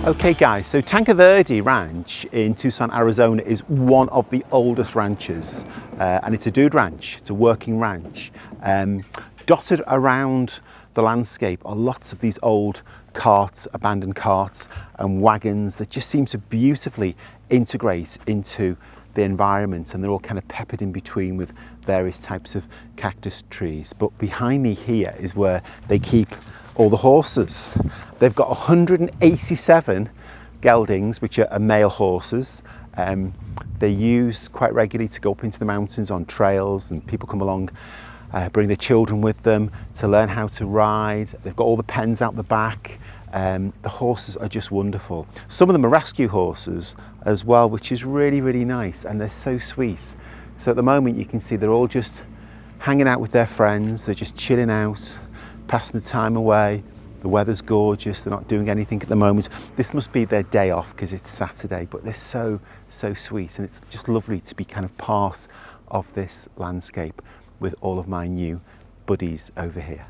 Okay guys, so Tanque Verde Ranch in Tucson, Arizona is one of the oldest ranches, and it's a dude ranch, it's a working ranch. Dotted around the landscape are lots of these old carts, abandoned carts and wagons that just seem to beautifully integrate into the environment, and they're all kind of peppered in between with various types of cactus trees. But behind me here is where they keep all the horses. They've got 187 geldings, which are male horses. They're used quite regularly to go up into the mountains on trails, and people come along, bring their children with them to learn how to ride. They've got all the pens out the back. The horses are just wonderful. Some of them are rescue horses as well, which is really, really nice, and they're so sweet. So at the moment you can see they're all just hanging out with their friends, they're just chilling out, passing the time away. The weather's gorgeous, they're not doing anything at the moment. This must be their day off because it's Saturday, but they're so sweet, and it's just lovely to be kind of part of this landscape with all of my new buddies over here.